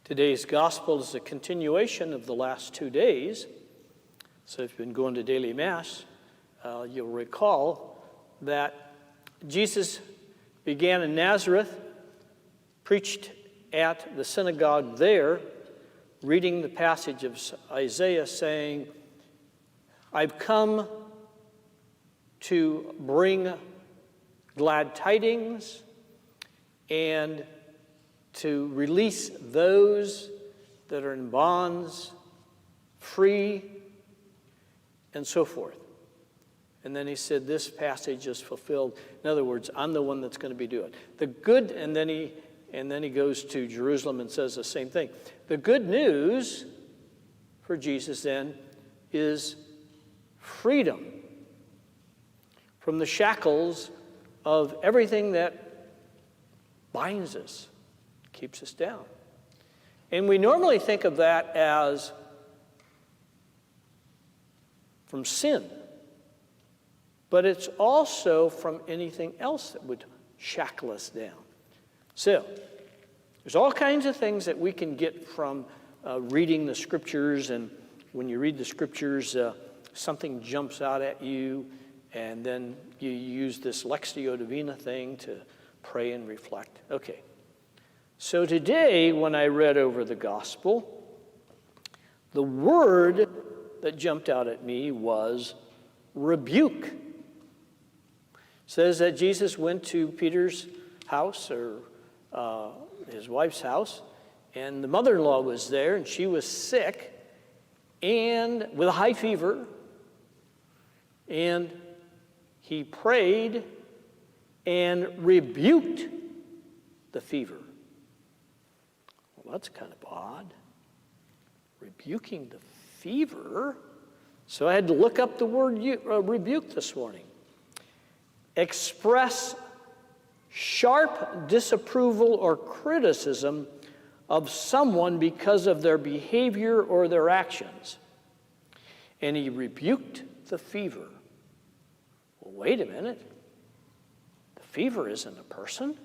Today's gospel is a continuation of the last 2 days. So if you've been going to daily mass, you'll recall that Jesus began in Nazareth, preached at the synagogue there, reading the passage of Isaiah saying, I've come to bring glad tidings and to release those that are in bonds, free, and so forth. And then he said, this passage is fulfilled. In other words, I'm the one that's going to be doing it. The good, and then he goes to Jerusalem and says the same thing. The good news for Jesus then is freedom from the shackles of everything that binds us, keeps us down. And we normally think of that as from sin. But it's also from anything else that would shackle us down. So, there's all kinds of things that we can get from reading the scriptures, and when you read the scriptures, something jumps out at you, and then you use this Lectio Divina thing to pray and reflect. Okay. So today, when I read over the gospel, the word that jumped out at me was rebuke. It says that Jesus went to Peter's house, or his wife's house, and the mother-in-law was there, and she was sick and with a high fever, and he prayed and rebuked the fever. Well, that's kind of odd. Rebuking the fever. So I had to look up the word rebuke this morning. Express sharp disapproval or criticism of someone because of their behavior or their actions. And he rebuked the fever. Well, wait a minute. The fever isn't a person.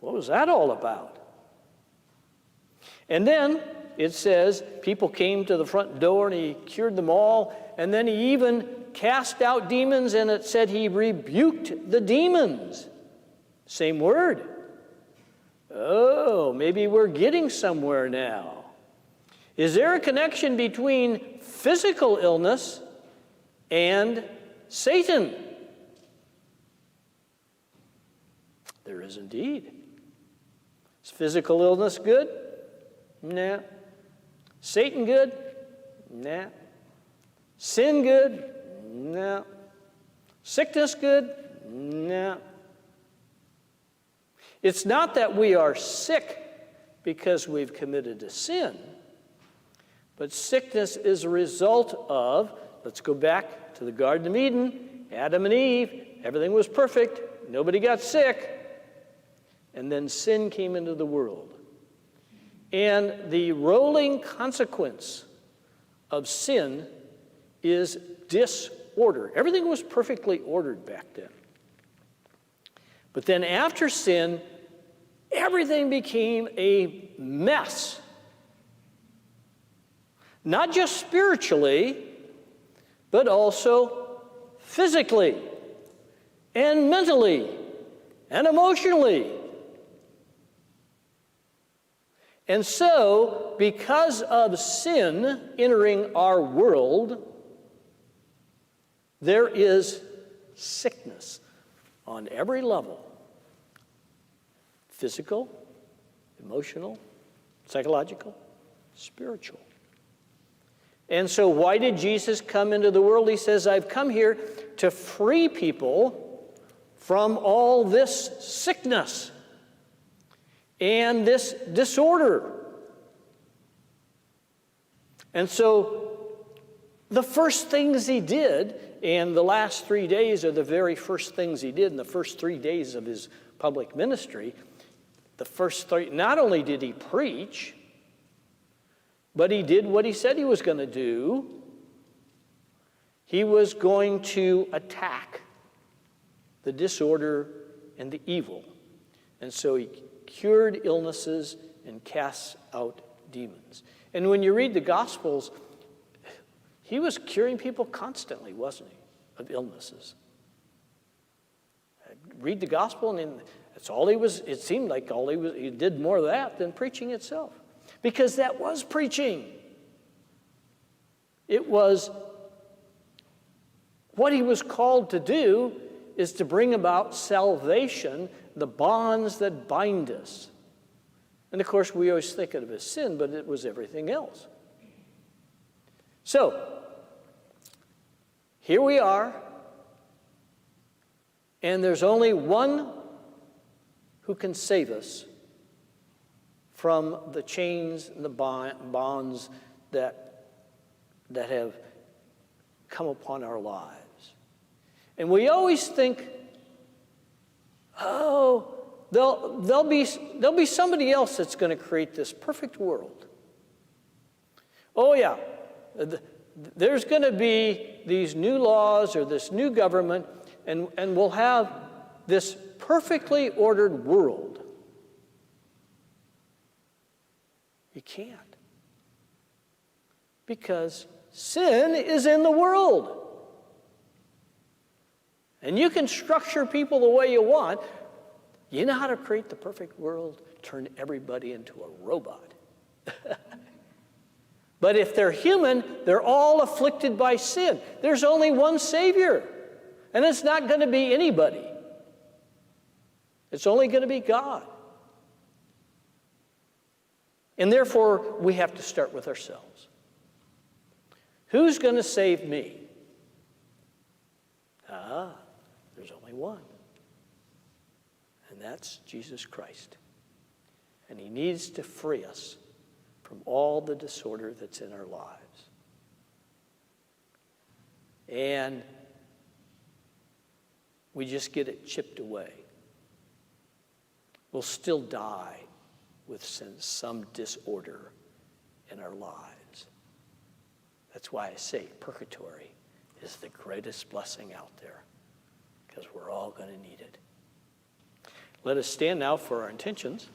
What was that all about? And then it says people came to the front door and he cured them all. And then he even cast out demons, and it said he rebuked the demons. Same word. Oh, maybe we're getting somewhere now. Is there a connection between physical illness and Satan? There is indeed. Is physical illness good? Nah. Satan good? Nah. Sin good? Nah. Sickness good? Nah. It's not that we are sick because we've committed a sin, but sickness is a result of, let's go back to the Garden of Eden, Adam and Eve, everything was perfect, nobody got sick, and then sin came into the world. And the rolling consequence of sin is disorder. Everything was perfectly ordered back then. But then after sin, everything became a mess. Not just spiritually, but also physically and mentally and emotionally. And so, because of sin entering our world, there is sickness on every level. Physical, emotional, psychological, spiritual. And so why did Jesus come into the world? He says, I've come here to free people from all this sickness and this disorder. And so the first things he did, and the last 3 days are the very first things he did in the first 3 days of his public ministry. The first three, not only did he preach, but he did what he said he was going to do. He was going to attack the disorder and the evil. And so he cured illnesses and casts out demons. And when you read the Gospels, he was curing people constantly, wasn't he, of illnesses. Read the Gospel, and that's all he was. It seemed like he did more of that than preaching itself, because that was preaching. It was what he was called to do, is to bring about salvation, the bonds that bind us. And of course, we always think of it as sin, but it was everything else. So, here we are, and there's only one who can save us from the chains and the bonds that have come upon our lives. And we always think, oh, there'll be somebody else that's going to create this perfect world. Oh yeah, there's going to be these new laws or this new government, and we'll have this perfectly ordered world. You can't. Because sin is in the world. And you can structure people the way you want. You know how to create the perfect world? Turn everybody into a robot. But if they're human, they're all afflicted by sin. There's only one Savior. And it's not going to be anybody. It's only going to be God. And therefore, we have to start with ourselves. Who's going to save me? There's only one. And that's Jesus Christ. And he needs to free us from all the disorder that's in our lives. And we just get it chipped away. We'll still die with some disorder in our lives. That's why I say purgatory is the greatest blessing out there, because we're all going to need it. Let us stand now for our intentions.